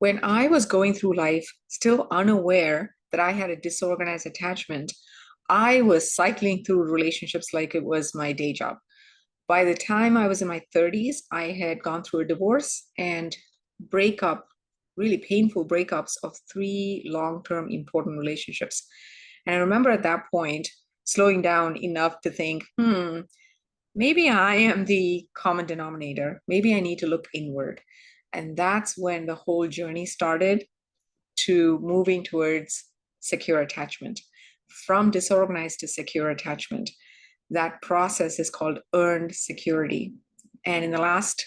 When I was going through life, still unaware that I had a disorganized attachment, I was cycling through relationships like it was my day job. By the time I was in my 30s, I had gone through a divorce and breakup, really painful breakups of three long-term important relationships. And I remember at that point slowing down enough to think, maybe I am the common denominator. Maybe I need to look inward. And that's when the whole journey started to moving towards secure attachment. From disorganized to secure attachment. That process is called earned security. And in the last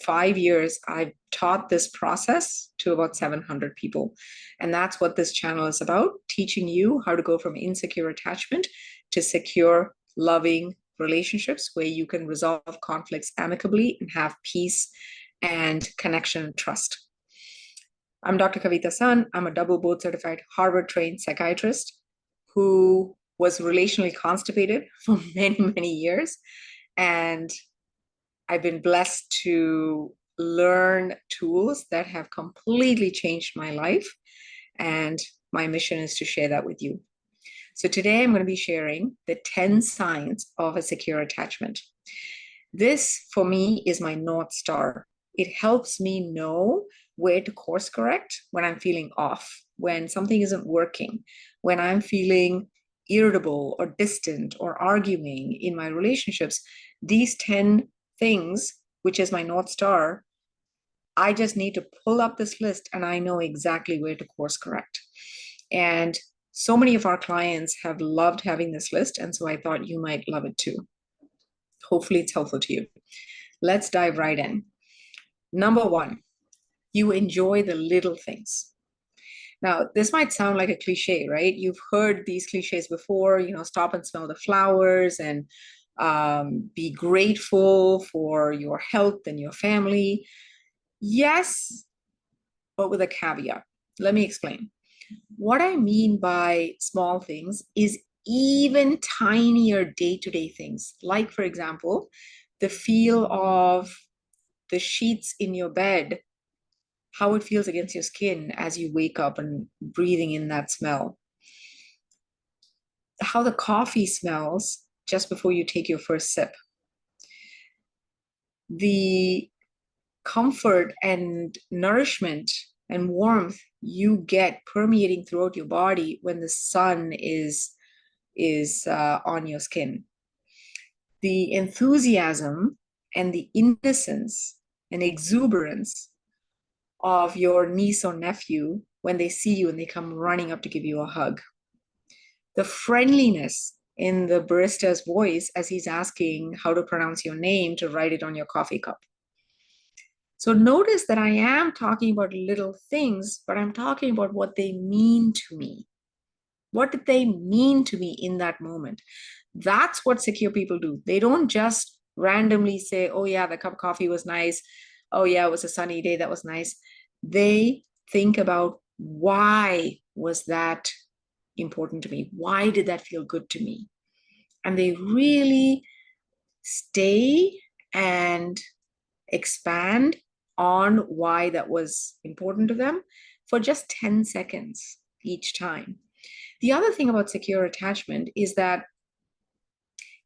5 years, I've taught this process to about 700 people. And that's what this channel is about, teaching you how to go from insecure attachment to secure, loving relationships where you can resolve conflicts amicably and have peace and connection and trust. I'm Dr. Kavita San. I'm a double board certified Harvard trained psychiatrist who was relationally constipated for many, many years. And I've been blessed to learn tools that have completely changed my life. And my mission is to share that with you. So today I'm going to be sharing the 10 signs of a secure attachment. This, for me, is my North Star. It helps me know where to course correct when I'm feeling off, when something isn't working, when I'm feeling irritable or distant or arguing in my relationships. These 10 things, which is my North Star, I just need to pull up this list and I know exactly where to course correct. And so many of our clients have loved having this list. And so I thought you might love it too. Hopefully it's helpful to you. Let's dive right in. Number one, you enjoy the little things. Now, this might sound like a cliche, right? You've heard these cliches before, stop and smell the flowers and be grateful for your health and your family. Yes, but with a caveat. Let me explain. What I mean by small things is even tinier day-to-day things. Like, for example, the feel of the sheets in your bed, how it feels against your skin as you wake up and breathing in that smell. How the coffee smells just before you take your first sip. The comfort and nourishment and warmth you get permeating throughout your body when the sun is on your skin. The enthusiasm and the innocence and exuberance of your niece or nephew when they see you and they come running up to give you a hug. The friendliness in the barista's voice as he's asking how to pronounce your name to write it on your coffee cup. So notice that I am talking about little things, but I'm talking about what they mean to me. What did they mean to me in that moment? That's what secure people do. They don't just randomly say, oh yeah, the cup of coffee was nice. Oh yeah, it was a sunny day, that was nice. They think about, why was that important to me? Why did that feel good to me? And they really stay and expand on why that was important to them for just 10 seconds each time. The other thing about secure attachment is that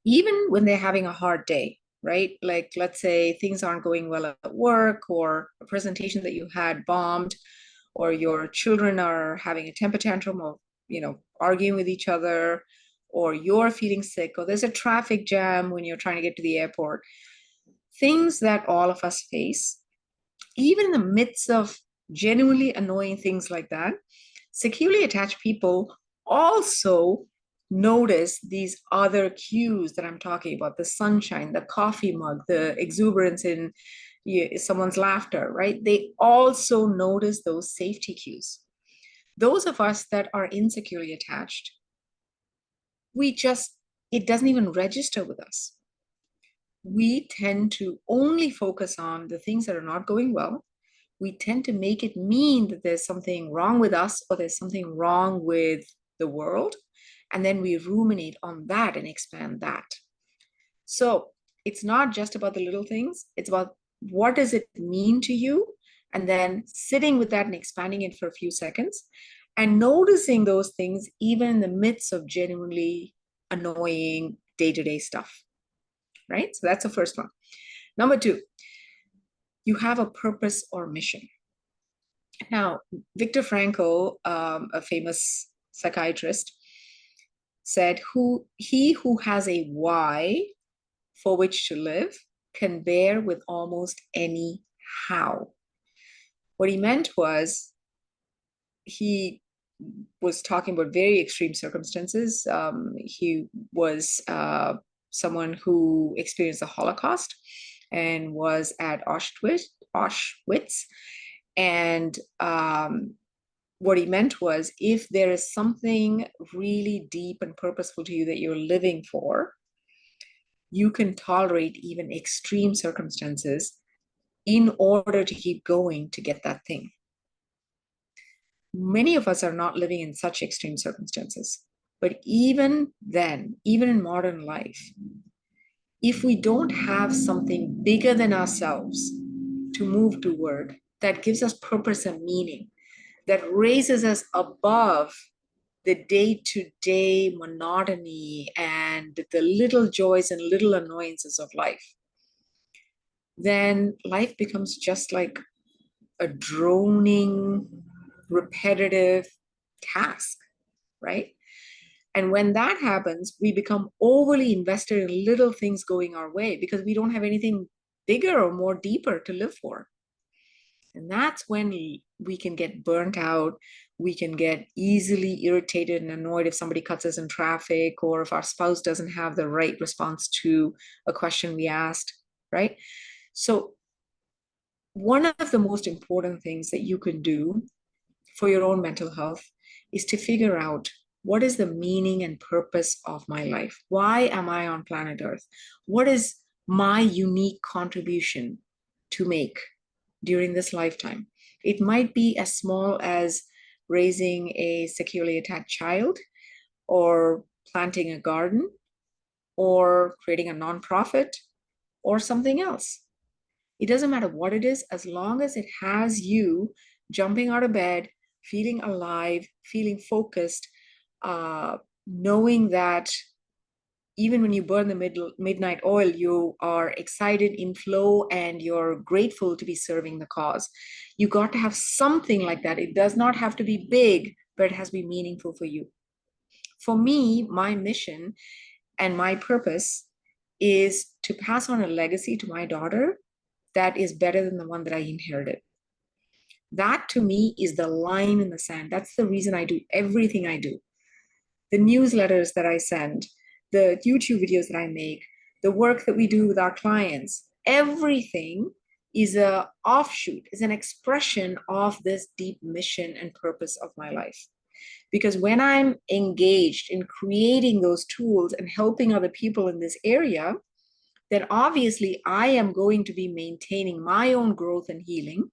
even when they're having a hard day, right? Like, let's say things aren't going well at work, or a presentation that you had bombed, or your children are having a temper tantrum, or, arguing with each other, or you're feeling sick, or there's a traffic jam when you're trying to get to the airport. Things that all of us face, even in the midst of genuinely annoying things like that, securely attached people also notice these other cues that I'm talking about: the sunshine, the coffee mug, the exuberance in someone's laughter, right? They also notice those safety cues. Those of us that are insecurely attached, it doesn't even register with us. We tend to only focus on the things that are not going well. We tend to make it mean that there's something wrong with us, or there's something wrong with the world. And then we ruminate on that and expand that. So it's not just about the little things. It's about, what does it mean to you? and then sitting with that and expanding it for a few seconds and noticing those things even in the midst of genuinely annoying day-to-day stuff, right? So that's the first one. Number two, you have a purpose or mission. Now, Viktor Frankl, a famous psychiatrist, said, he who has a why for which to live can bear with almost any how. What he meant was, he was talking about very extreme circumstances. He was someone who experienced the Holocaust and was at Auschwitz. And what he meant was, if there is something really deep and purposeful to you that you're living for, you can tolerate even extreme circumstances in order to keep going to get that thing. Many of us are not living in such extreme circumstances. But even then, even in modern life, if we don't have something bigger than ourselves to move toward, that gives us purpose and meaning, that raises us above the day-to-day monotony and the little joys and little annoyances of life, then life becomes just like a droning, repetitive task, right? And when that happens, we become overly invested in little things going our way because we don't have anything bigger or more deeper to live for. And that's when we can get burnt out. We can get easily irritated and annoyed if somebody cuts us in traffic, or if our spouse doesn't have the right response to a question we asked, right? So one of the most important things that you can do for your own mental health is to figure out, what is the meaning and purpose of my life? Why am I on planet Earth? What is my unique contribution to make during this lifetime? It might be as small as raising a securely attached child, or planting a garden, or creating a nonprofit, or something else. It doesn't matter what it is, as long as it has you jumping out of bed, feeling alive, feeling focused, knowing that even when you burn the midnight oil, you are excited, in flow, and you're grateful to be serving the cause. You got to have something like that. It does not have to be big, but it has to be meaningful for you. For me, my mission and my purpose is to pass on a legacy to my daughter that is better than the one that I inherited. That to me is the line in the sand. That's the reason I do everything I do. The newsletters that I send, the YouTube videos that I make, the work that we do with our clients, everything is an offshoot, is an expression of this deep mission and purpose of my life. Because when I'm engaged in creating those tools and helping other people in this area, then obviously I am going to be maintaining my own growth and healing.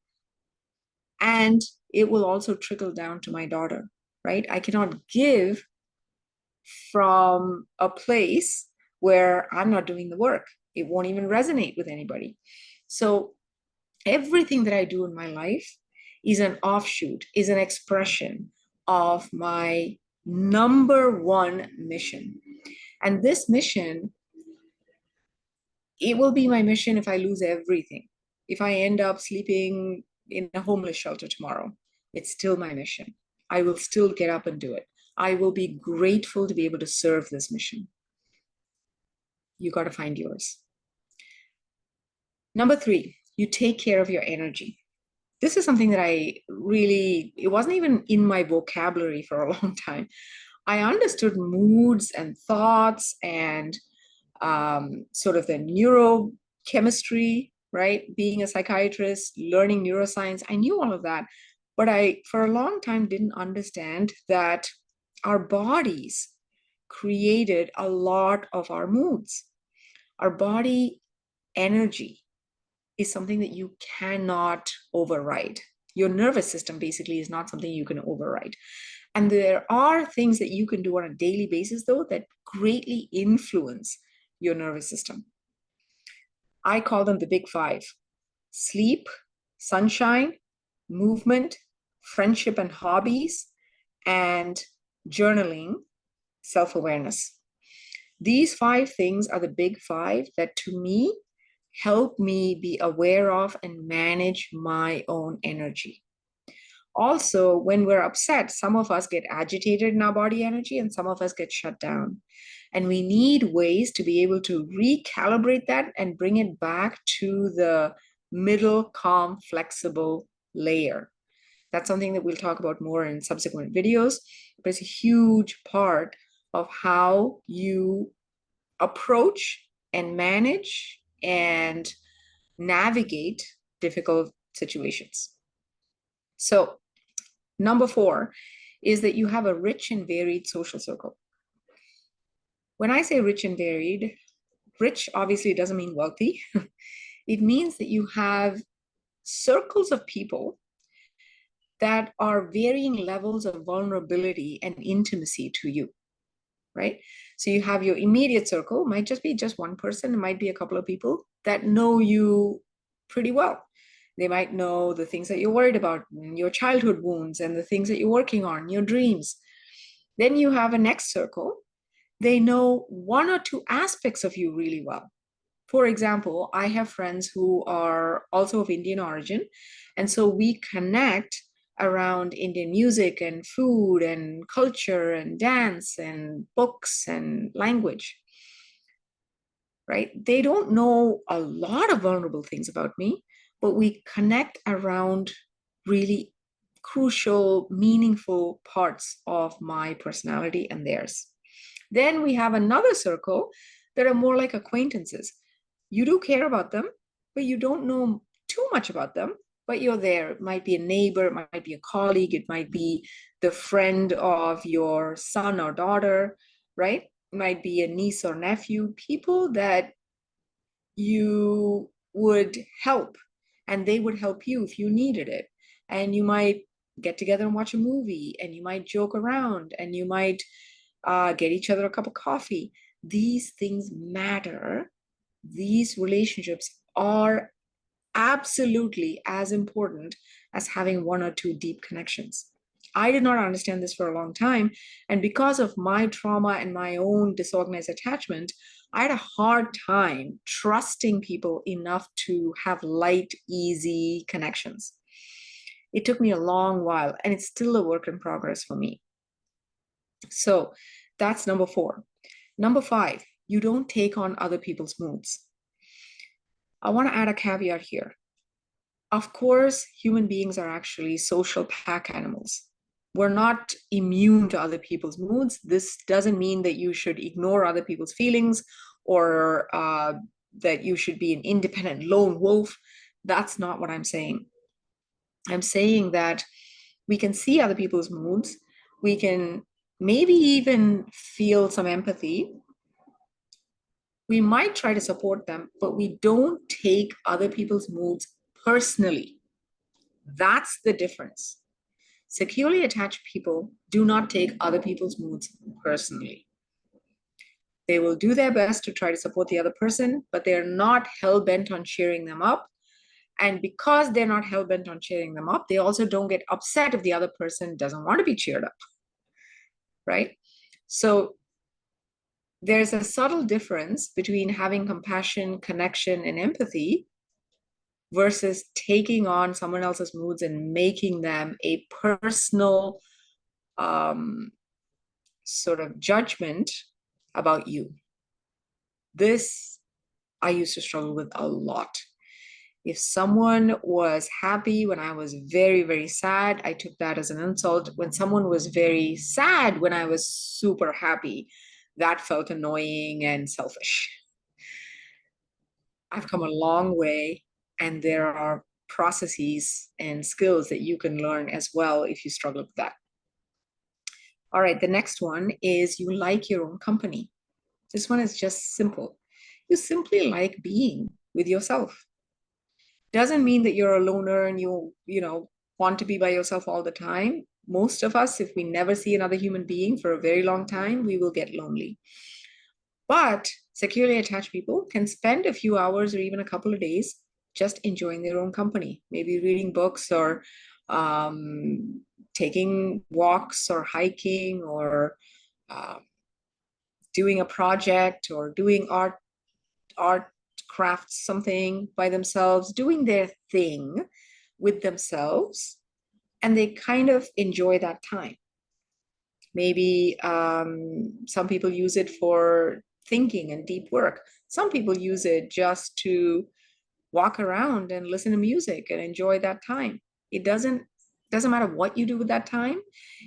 And it will also trickle down to my daughter, right? I cannot give from a place where I'm not doing the work. It won't even resonate with anybody. So everything that I do in my life is an offshoot, is an expression of my number one mission. And this mission, it will be my mission if I lose everything. If I end up sleeping in a homeless shelter tomorrow, it's still my mission. I will still get up and do it. I will be grateful to be able to serve this mission. You got to find yours. Number three, you take care of your energy. This is something that it wasn't even in my vocabulary for a long time. I understood moods and thoughts and sort of the neurochemistry, right? Being a psychiatrist, learning neuroscience, I knew all of that. But I, for a long time, didn't understand that our bodies created a lot of our moods. Our body energy is something that you cannot override. Your nervous system basically is not something you can override. And there are things that you can do on a daily basis, though, that greatly influence your nervous system. I call them the big five: sleep, sunshine, movement, friendship and hobbies, and journaling, self-awareness. These 5 things are the big 5 that to me help me be aware of and manage my own energy. Also, when we're upset, some of us get agitated in our body energy and some of us get shut down. And we need ways to be able to recalibrate that and bring it back to the middle, calm, flexible layer. That's something that we'll talk about more in subsequent videos, but it's a huge part of how you approach and manage and navigate difficult situations. So, number 4 is that you have a rich and varied social circle. When I say rich and varied, rich obviously doesn't mean wealthy. It means that you have circles of people that are varying levels of vulnerability and intimacy to you, right? So you have your immediate circle, might just be just one person, it might be a couple of people that know you pretty well. They might know the things that you're worried about, your childhood wounds, and the things that you're working on, your dreams. Then you have a next circle. They know 1 or 2 aspects of you really well. For example, I have friends who are also of Indian origin, and so we connect around Indian music and food and culture and dance and books and language, right? They don't know a lot of vulnerable things about me, but we connect around really crucial, meaningful parts of my personality and theirs. Then we have another circle that are more like acquaintances. You do care about them, but you don't know too much about them, but you're there. It might be a neighbor, it might be a colleague, it might be the friend of your son or daughter, right? It might be a niece or nephew, people that you would help and they would help you if you needed it. And you might get together and watch a movie, and you might joke around, and you might get each other a cup of coffee. These things matter. These relationships are absolutely as important as having 1 or 2 deep connections. I did not understand this for a long time. And because of my trauma and my own disorganized attachment, I had a hard time trusting people enough to have light, easy connections. It took me a long while, and it's still a work in progress for me. So that's number 4. Number 5, you don't take on other people's moods. I want to add a caveat here. Of course, human beings are actually social pack animals. We're not immune to other people's moods. This doesn't mean that you should ignore other people's feelings or that you should be an independent lone wolf. That's not what I'm saying. I'm saying that we can see other people's moods. We can maybe even feel some empathy. We might try to support them, but we don't take other people's moods personally. That's the difference. Securely attached people do not take other people's moods personally. They will do their best to try to support the other person, but they're not hell-bent on cheering them up. And because they're not hell-bent on cheering them up, they also don't get upset if the other person doesn't want to be cheered up, right? So there's a subtle difference between having compassion, connection, and empathy versus taking on someone else's moods and making them a personal sort of judgment about you. This I used to struggle with a lot. If someone was happy when I was very, very sad, I took that as an insult. When someone was very sad when I was super happy, that felt annoying and selfish. I've come a long way, and there are processes and skills that you can learn as well if you struggle with that. All right, the next one is you like your own company. This one is just simple. You simply like being with yourself. Doesn't mean that you're a loner and you want to be by yourself all the time. Most of us, if we never see another human being for a very long time, we will get lonely. But securely attached people can spend a few hours or even a couple of days just enjoying their own company, maybe reading books or taking walks or hiking or uh, doing a project or doing art crafts, something by themselves, doing their thing with themselves, and they kind of enjoy that time. Maybe some people use it for thinking and deep work. Some people use it just to walk around and listen to music and enjoy that time. It doesn't matter what you do with that time.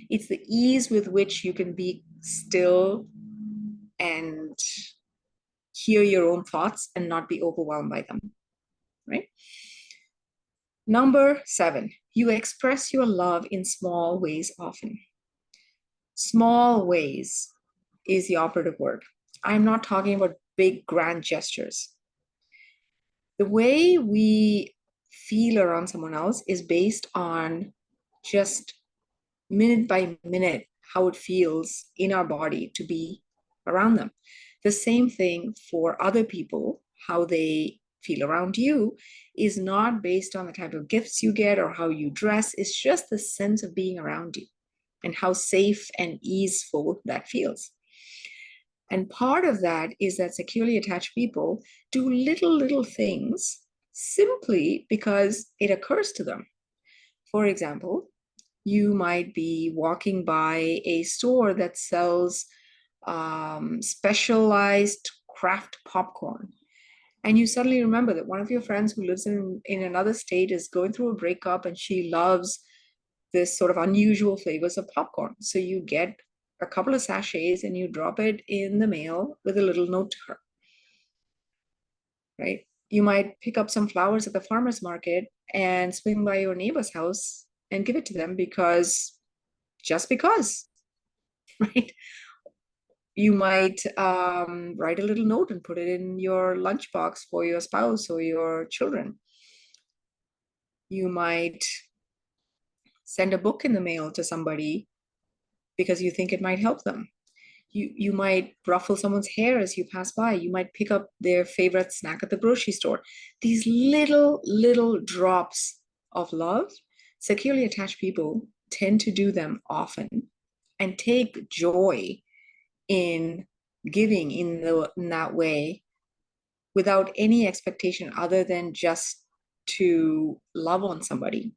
It's the ease with which you can be still and hear your own thoughts and not be overwhelmed by them, right? Number 7, you express your love in small ways often. Small ways is the operative word. I'm not talking about big grand gestures. The way we feel around someone else is based on just minute by minute how it feels in our body to be around them. The same thing for other people, how they feel around you is not based on the type of gifts you get or how you dress. It's just the sense of being around you and how safe and easeful that feels. And part of that is that securely attached people do little things simply because it occurs to them. For example, you might be walking by a store that sells specialized craft popcorn. And you suddenly remember that one of your friends who lives in another state is going through a breakup and she loves this sort of unusual flavors of popcorn. So you get a couple of sachets and you drop it in the mail with a little note to her, right? You might pick up some flowers at the farmer's market and swing by your neighbor's house and give it to them just because, right? You might write a little note and put it in your lunchbox for your spouse or your children. You might send a book in the mail to somebody because you think it might help them. You might ruffle someone's hair as you pass by. You might pick up their favorite snack at the grocery store. These little drops of love, securely attached people tend to do them often and take joy in giving in that way without any expectation other than just to love on somebody.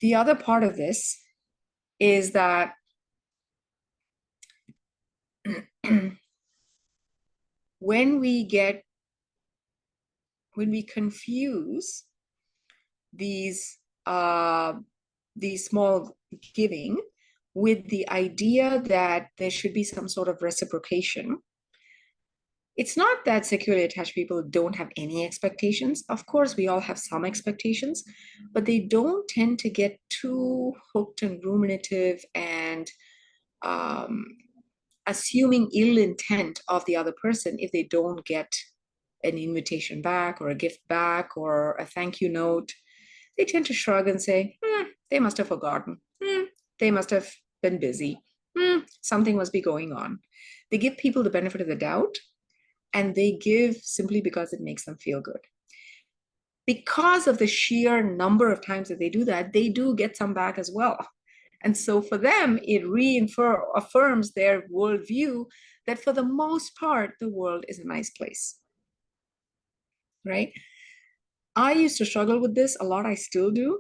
The other part of this is that when we confuse these small giving with the idea that there should be some sort of reciprocation. It's not that securely attached people don't have any expectations. Of course, we all have some expectations, but they don't tend to get too hooked and ruminative and assuming ill intent of the other person if they don't get an invitation back or a gift back or a thank you note. They tend to shrug and say, they must have forgotten. They must have been busy. Something must be going on. They give people the benefit of the doubt, and they give simply because it makes them feel good. Because of the sheer number of times that they do that, they do get some back as well. And so for them, it affirms their worldview that for the most part, the world is a nice place, right? I used to struggle with this a lot. I still do.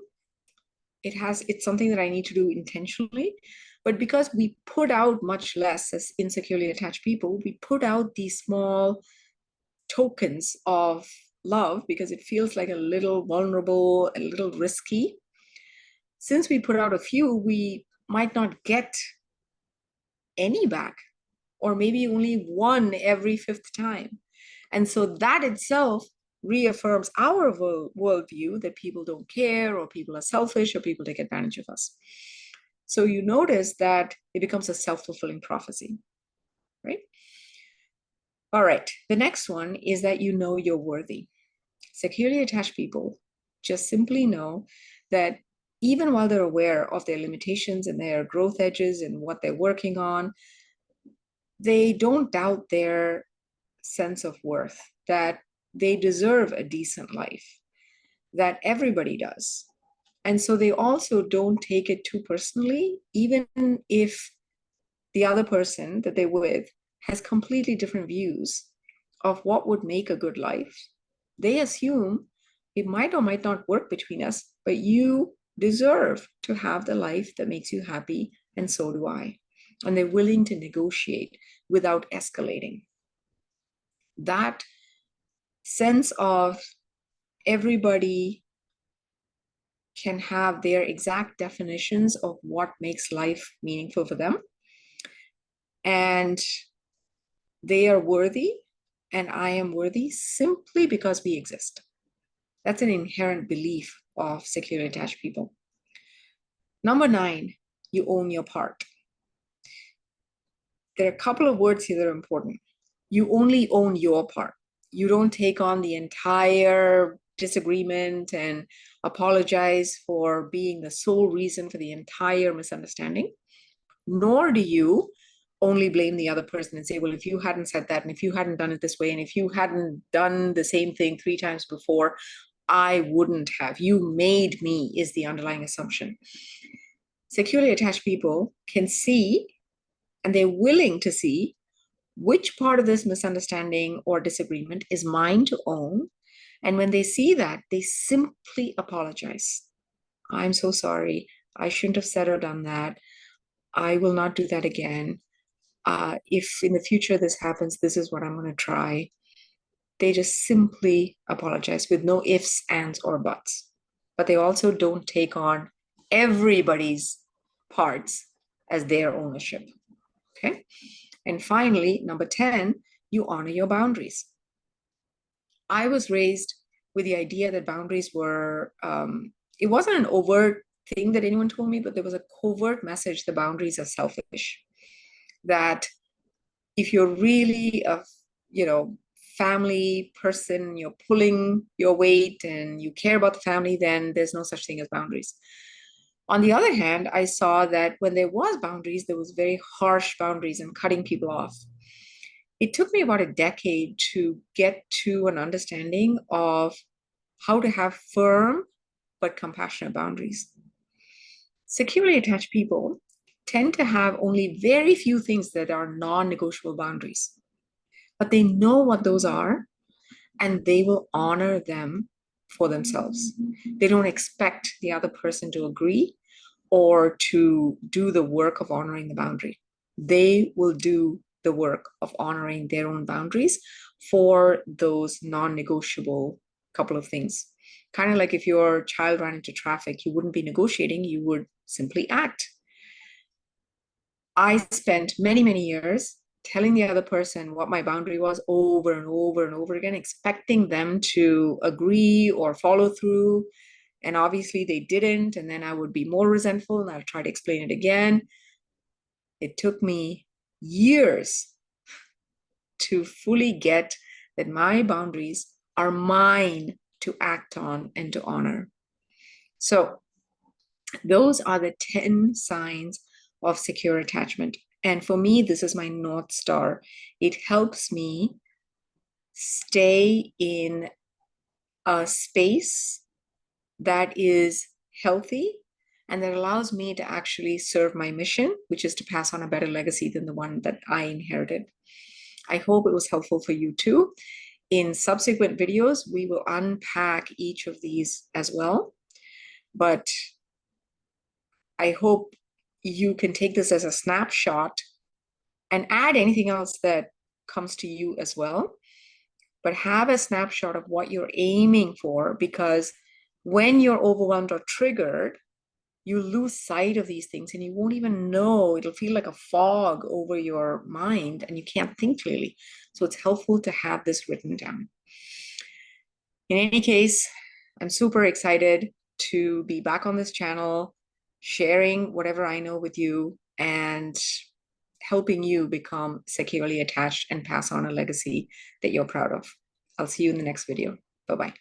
It's something that I need to do intentionally. But because we put out much less as insecurely attached people, we put out these small tokens of love because it feels like a little vulnerable, a little risky. Since we put out a few, we might not get any back, or maybe only one every fifth time. And so that itself reaffirms our worldview that people don't care, or people are selfish, or people take advantage of us. So you notice that it becomes a self-fulfilling prophecy, right? All right, the next one is that you know you're worthy. Securely attached people just simply know that even while they're aware of their limitations and their growth edges and what they're working on, they don't doubt their sense of worth, that they deserve a decent life. that everybody does. And so they also don't take it too personally, even if the other person that they're with has completely different views of what would make a good life. They assume it might or might not work between us, but you deserve to have the life that makes you happy, and so do I. And they're willing to negotiate without escalating. That sense of everybody can have their exact definitions of what makes life meaningful for them. And they are worthy, and I am worthy simply because we exist. That's an inherent belief of securely attached people. Number 9, you own your part. There are a couple of words here that are important. You only own your part. You don't take on the entire disagreement and apologize for being the sole reason for the entire misunderstanding, nor do you only blame the other person and say, well, if you hadn't said that, and if you hadn't done it this way, and if you hadn't done the same thing 3 times before, I wouldn't have. You made me, is the underlying assumption. Securely attached people can see, and they're willing to see, which part of this misunderstanding or disagreement is mine to own. And when they see that, they simply apologize. I'm so sorry. I shouldn't have said or done that. I will not do that again. If in the future this happens, this is what I'm going to try. They just simply apologize with no ifs, ands, or buts. But they also don't take on everybody's parts as their ownership. Okay. And finally, number 10, you honor your boundaries. I was raised with the idea that boundaries were, it wasn't an overt thing that anyone told me, but there was a covert message the boundaries are selfish. That if you're really a, family person, you're pulling your weight and you care about the family, then there's no such thing as boundaries. On the other hand, I saw that when there was boundaries, there was very harsh boundaries and cutting people off. It took me about a decade to get to an understanding of how to have firm but compassionate boundaries. Securely attached people tend to have only very few things that are non-negotiable boundaries, but they know what those are and they will honor them for themselves. They don't expect the other person to agree or to do the work of honoring the boundary. They will do the work of honoring their own boundaries for those non-negotiable couple of things. Kind of like if your child ran into traffic, you wouldn't be negotiating, you would simply act. I spent many, many years telling the other person what my boundary was over and over and over again, expecting them to agree or follow through. And obviously they didn't. And then I would be more resentful and I'll try to explain it again. It took me years to fully get that my boundaries are mine to act on and to honor. So those are the 10 signs of secure attachment. And for me, this is my North Star. It helps me stay in a space that is healthy and that allows me to actually serve my mission, which is to pass on a better legacy than the one that I inherited. I hope it was helpful for you too. In subsequent videos, we will unpack each of these as well. But I hope you can take this as a snapshot and add anything else that comes to you as well. But have a snapshot of what you're aiming for, because when you're overwhelmed or triggered, you lose sight of these things and you won't even know. It'll feel like a fog over your mind and you can't think clearly. So it's helpful to have this written down. In any case, I'm super excited to be back on this channel, sharing whatever I know with you and helping you become securely attached and pass on a legacy that you're proud of. I'll see you in the next video. Bye-bye.